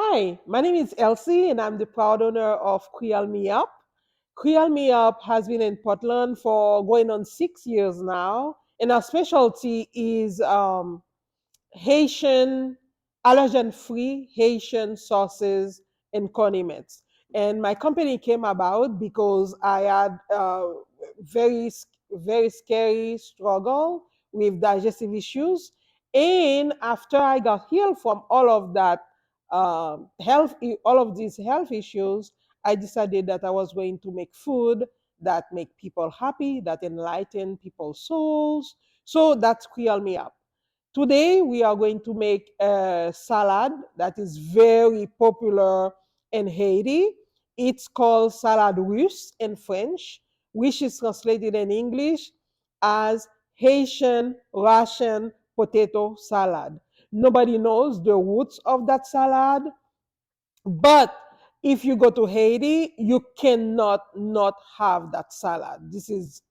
Hi, my name is Elsy, and I'm the proud owner of Creole Me Up. Creole Me Up has been in Portland for going on 6 years now, and our specialty is Haitian, allergen free Haitian sauces and condiments. And my company came about because I had very, very scary struggle with digestive issues. And after I got healed from all of that all of these health issues, I decided that I was going to make food that make people happy, that enlighten people's souls. So that's Creole Me Up. Today, we are going to make a salad that is very popular in Haiti. It's called Salad Russe in French, which is translated in English as Haitian Russian potato salad. Nobody knows the roots of that salad, but if you go to Haiti, you cannot not have that salad. This is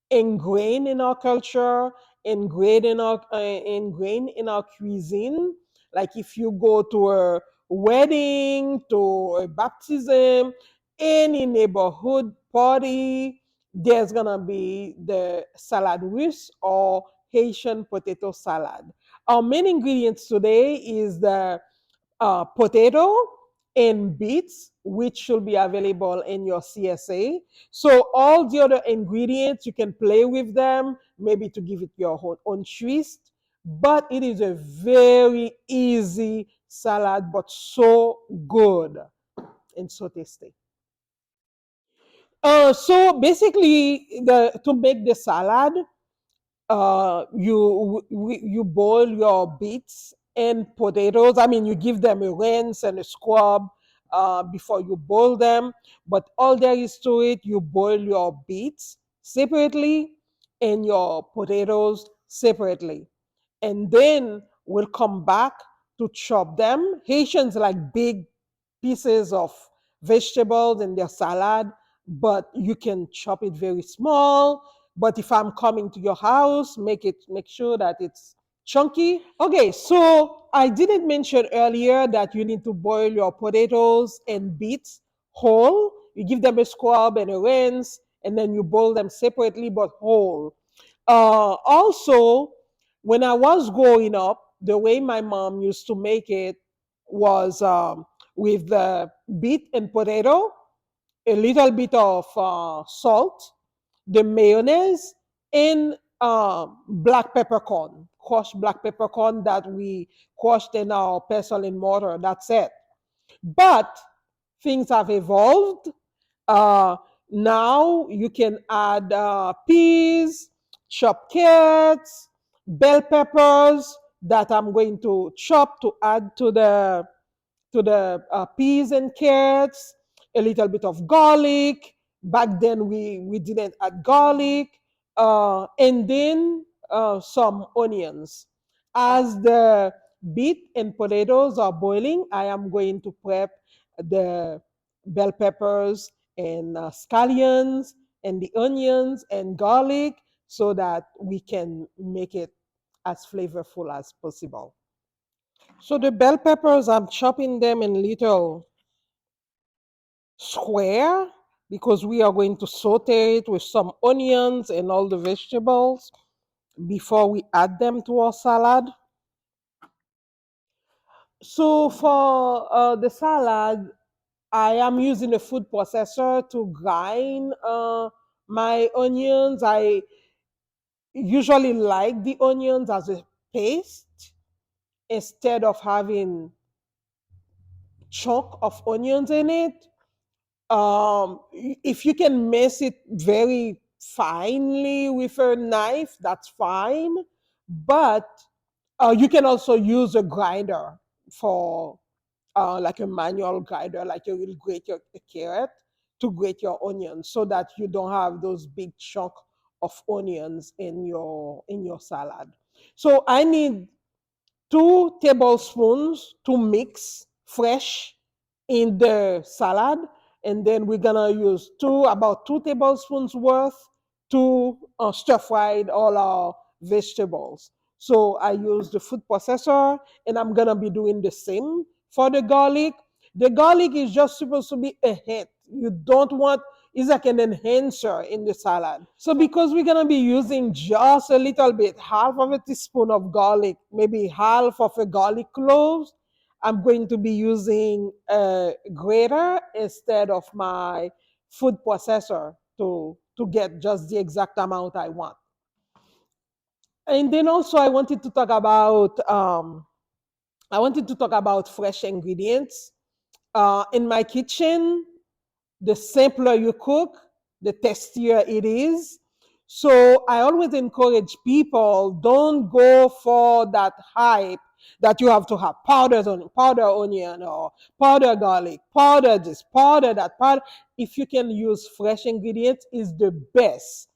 ingrained in our culture, ingrained in our cuisine. Like if you go to a wedding, to a baptism, any neighborhood party, there's gonna be the salad russe or Haitian potato salad. Our main ingredients today is the potato and beets, which should be available in your CSA. So all the other ingredients, you can play with them, maybe to give it your own twist. But it is a very easy salad, but so good and so tasty. So basically, to make the salad, you boil your beets and potatoes. I mean, you give them a rinse and a scrub before you boil them. But all there is to it, you boil your beets separately and your potatoes separately, and then we'll come back to chop them. Haitians like big pieces of vegetables in their salad, but you can chop it very small. But if I'm coming to your house, make sure that it's chunky. Okay, so I didn't mention earlier that you need to boil your potatoes and beets whole. You give them a scrub and a rinse, and then you boil them separately but whole. Also, when I was growing up, the way my mom used to make it was with the beet and potato, a little bit of salt, the mayonnaise, and black peppercorn, crushed black peppercorn that we crushed in our pestle and mortar. That's it. But things have evolved. Uh, Now you can add peas, chopped carrots, bell peppers that I'm going to chop to add to the peas and carrots, a little bit of garlic. Back then we didn't add garlic, and then some onions. As the beet and potatoes are boiling, I am going to prep the bell peppers and scallions and the onions and garlic so that we can make it as flavorful as possible. So the bell peppers, I'm chopping them in little square because we are going to saute it with some onions and all the vegetables before we add them to our salad. So for the salad, I am using a food processor to grind my onions. I usually like the onions as a paste instead of having chunk of onions in it. If you can mess it very finely with a knife, that's fine. But you can also use a grinder for like a manual grinder, like you will grate a carrot to grate your onions, so that you don't have those big chunk of onions in your salad. So I need 2 tablespoons to mix fresh in the salad, and then we're gonna use about 2 tablespoons worth to stir fry all our vegetables. So I use the food processor, and I'm gonna be doing the same For the garlic is just supposed to be a hint. You don't want, it's like an enhancer in the salad. So because we're gonna be using just a little bit, half of a teaspoon of garlic, maybe half of a garlic cloves, I'm going to be using a grater instead of my food processor to get just the exact amount I want. And then also I wanted to talk about fresh ingredients. In my kitchen, the simpler you cook, the tastier it is. So I always encourage people, don't go for that hype that you have to have powder onion or powder garlic, powder this, powder that, powder. If you can use fresh ingredients, is the best.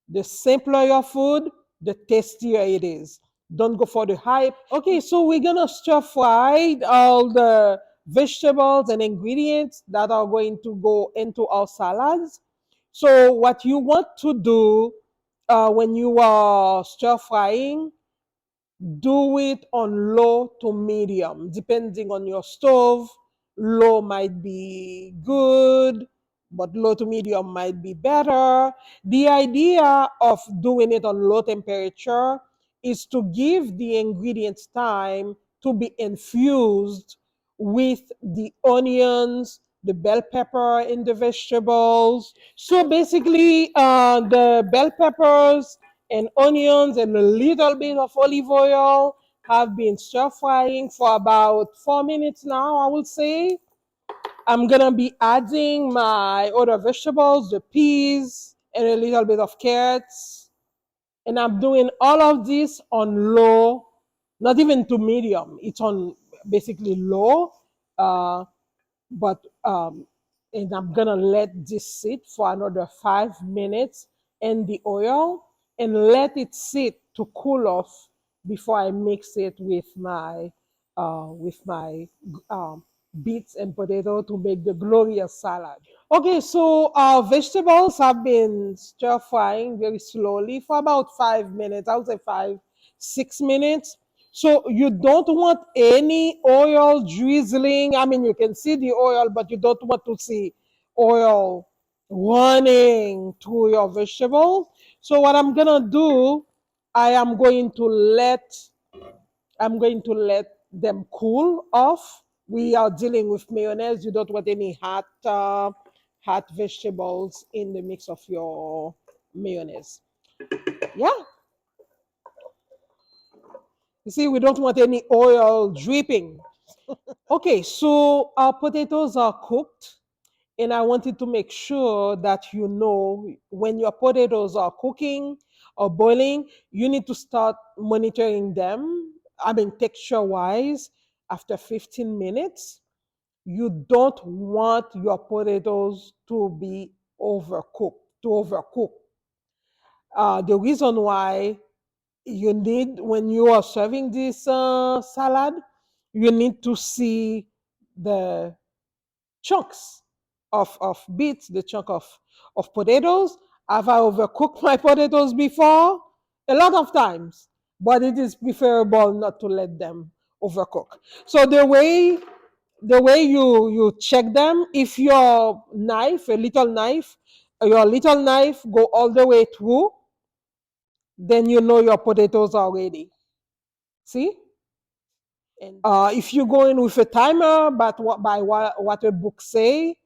The simpler your food, the tastier it is. Don't go for the hype. Okay, so we're gonna stir fry all the vegetables and ingredients that are going to go into our salads. So, what you want to do when you are stir frying, do it on low to medium, depending on your stove. Low might be good, but low to medium might be better. The idea of doing it on low temperature is to give the ingredients time to be infused with the onions, the bell pepper in the vegetables. So basically, the bell peppers and onions and a little bit of olive oil have been stir frying for about 4 minutes now, I would say. I'm gonna be adding my other vegetables, the peas, and a little bit of carrots. And I'm doing all of this on low, not even to medium. It's on basically low. Uh, but and I'm gonna let this sit for another 5 minutes in the oil and let it sit to cool off before I mix it with my beets and potato to make the glorious salad. Okay, so our vegetables have been stir frying very slowly for about 5 minutes. I would say 6 minutes. So you don't want any oil drizzling. I mean, you can see the oil, but you don't want to see oil running through your vegetables. So what I'm gonna do, I am going to let I'm going to let them cool off. We are dealing with mayonnaise. You don't want any hot vegetables in the mix of your mayonnaise. Yeah, you see, we don't want any oil dripping. Okay, so our potatoes are cooked, and I wanted to make sure that you know when your potatoes are cooking or boiling, you need to start monitoring them. I mean, texture wise, after 15 minutes, you don't want your potatoes to be overcook. The reason why you need, when you are serving this salad, you need to see the chunks of beets, the chunk of potatoes. Have I overcooked my potatoes before? A lot of times, but it is preferable not to let them overcook. So the way you check them, if your little knife go all the way through, then you know your potatoes are ready. See? And if you go in with a timer, but what a book say,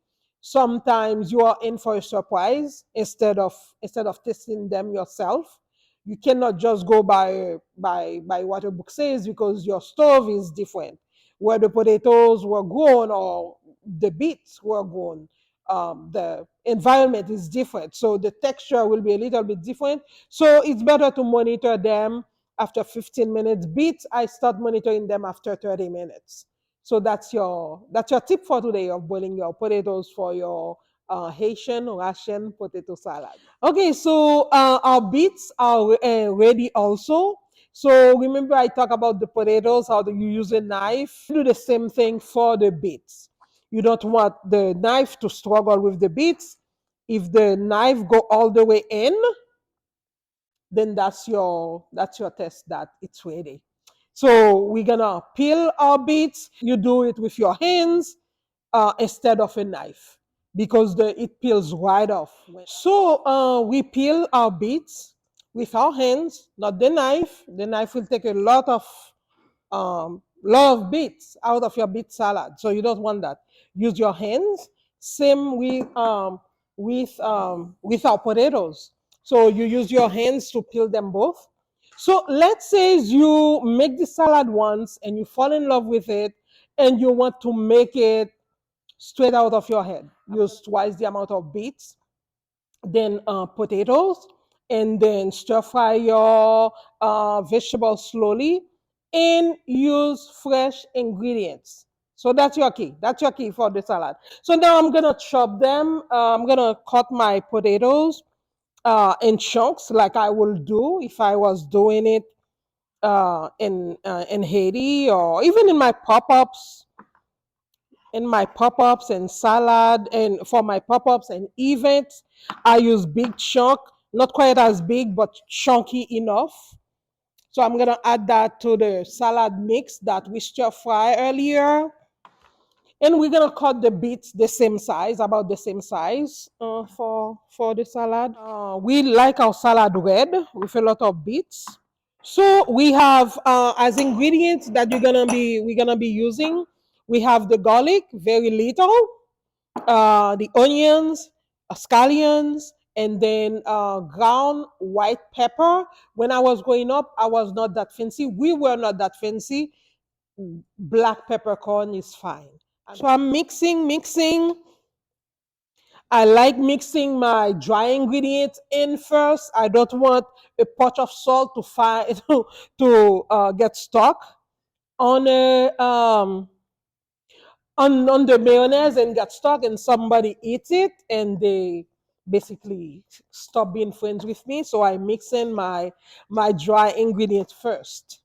sometimes you are in for a surprise instead of testing them yourself. You cannot just go by what a book says because your stove is different. Where the potatoes were grown or the beets were grown, the environment is different, so the texture will be a little bit different. So it's better to monitor them after 15 minutes. Beets, I start monitoring them after 30 minutes. So that's your tip for today of boiling your potatoes for your Haitian Russian potato salad. Okay, so our beets are ready also. So remember I talked about the potatoes, how do you use a knife. Do the same thing for the beets. You don't want the knife to struggle with the beets. If the knife go all the way in, then that's your test that it's ready. So we're gonna peel our beets. You do it with your hands instead of a knife because it peels right off. So we peel our beets with our hands, not the knife. The knife will take a lot of beets out of your beet salad. So you don't want that. Use your hands. Same with our potatoes. So you use your hands to peel them both. So let's say you make the salad once and you fall in love with it and you want to make it straight out of your head. Use twice the amount of beets, then potatoes, and then stir fry your vegetables slowly and use fresh ingredients. So that's your key. That's your key for the salad. So now I'm gonna chop them. I'm gonna cut my potatoes in chunks, like I will do if I was doing it in Haiti or even in my pop-ups and salad, and for my pop-ups and events I use big chunk, not quite as big but chunky enough. So I'm gonna add that to the salad mix that we stir fry earlier, and we're gonna cut the beets the same size, about the same size, for the salad. We like our salad red with a lot of beets. So we have as ingredients that we're gonna be using. We have the garlic, very little, the onions, scallions, and then ground white pepper. When I was growing up, I was not that fancy. We were not that fancy. Black peppercorn is fine. So I'm mixing. I like mixing my dry ingredients in first. I don't want a pot of salt to get stuck on on the mayonnaise and get stuck, and somebody eats it and they basically stop being friends with me. So I mix in my dry ingredients first.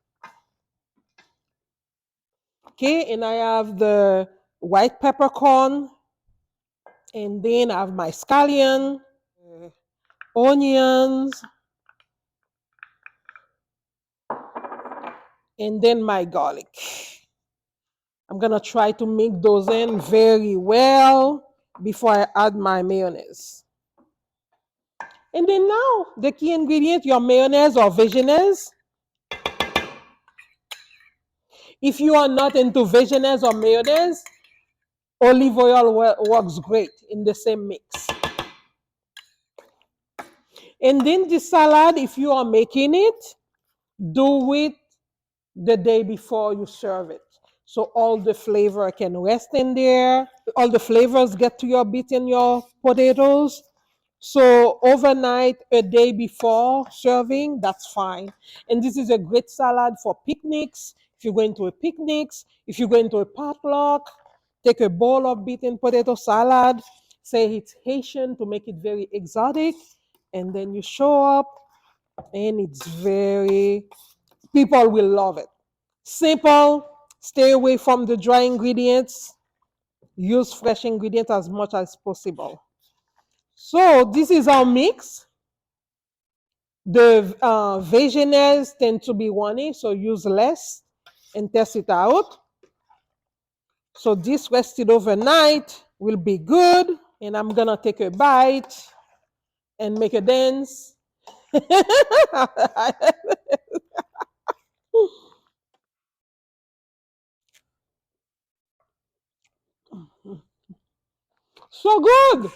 Okay, and I have the white peppercorn, and then I have my scallion, onions, and then my garlic. I'm gonna try to mix those in very well before I add my mayonnaise. And then now the key ingredient, your mayonnaise or vegetables. If you are not into vegetables or mayonnaise, olive oil works great in the same mix. And then the salad, if you are making it, do it the day before you serve it. So all the flavor can rest in there. All the flavors get to your beet and your potatoes. So overnight, a day before serving, that's fine. And this is a great salad for picnics. If you're going to a picnic, if you're going to a potluck, take a bowl of beet and potato salad, say it's Haitian to make it very exotic, and then you show up, and it's very, people will love it. Simple, stay away from the dry ingredients, use fresh ingredients as much as possible. So this is our mix. The vegetables tend to be runny, so use less and test it out. So this rested overnight will be good. And I'm gonna take a bite and make a dance. So good.